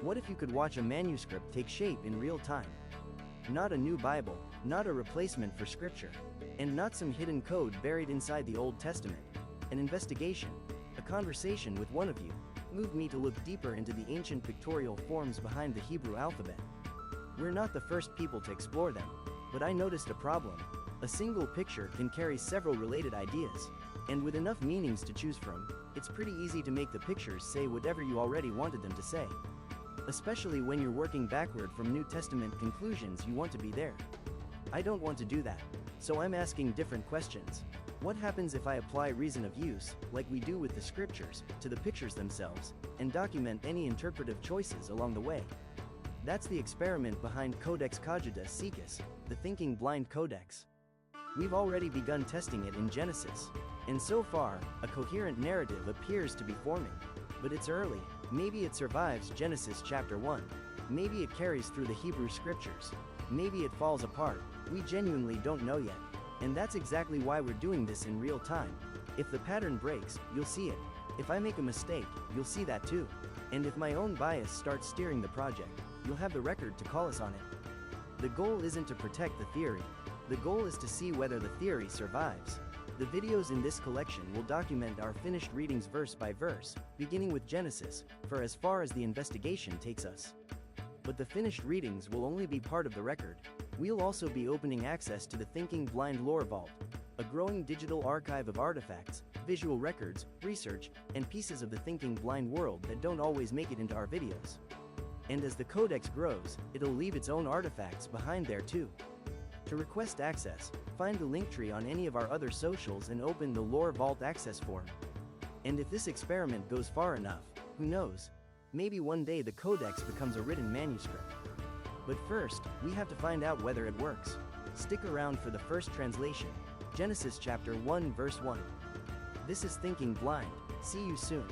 What if you could watch a manuscript take shape in real time? Not a new Bible, not a replacement for Scripture, and not some hidden code buried inside the Old Testament. An investigation, a conversation with one of you, moved me to look deeper into the ancient pictorial forms behind the Hebrew alphabet. We're not the first people to explore them, but I noticed a problem. A single picture can carry several related ideas, and with enough meanings to choose from, it's pretty easy to make the pictures say whatever you already wanted them to say. Especially when you're working backward from New Testament conclusions, you want to be there. I don't want to do that, so I'm asking different questions. What happens if I apply reason of use, like we do with the scriptures, to the pictures themselves, and document any interpretive choices along the way? That's the experiment behind Codex Cogitacaecus, the thinking blind codex. We've already begun testing it in Genesis, and so far, a coherent narrative appears to be forming. But it's early. Maybe it survives Genesis chapter 1. Maybe it carries through the Hebrew scriptures. Maybe it falls apart. We genuinely don't know yet. And that's exactly why we're doing this in real time. If the pattern breaks, you'll see it. If I make a mistake, you'll see that too. And if my own bias starts steering the project, you'll have the record to call us on it. The goal isn't to protect the theory. The goal is to see whether the theory survives. The videos in this collection will document our finished readings verse by verse, beginning with Genesis, for as far as the investigation takes us. But the finished readings will only be part of the record. We'll also be opening access to the Thinking Blind Lore Vault, a growing digital archive of artifacts, visual records, research, and pieces of the thinking blind world that don't always make it into our videos. And as the codex grows, it'll leave its own artifacts behind there too. To request access, find the link tree on any of our other socials and open the Lore Vault access form. And if this experiment goes far enough, who knows? Maybe one day the codex becomes a written manuscript. But first, we have to find out whether it works. Stick around for the first translation, Genesis chapter 1 verse 1. This is Thinking Blind. See you soon.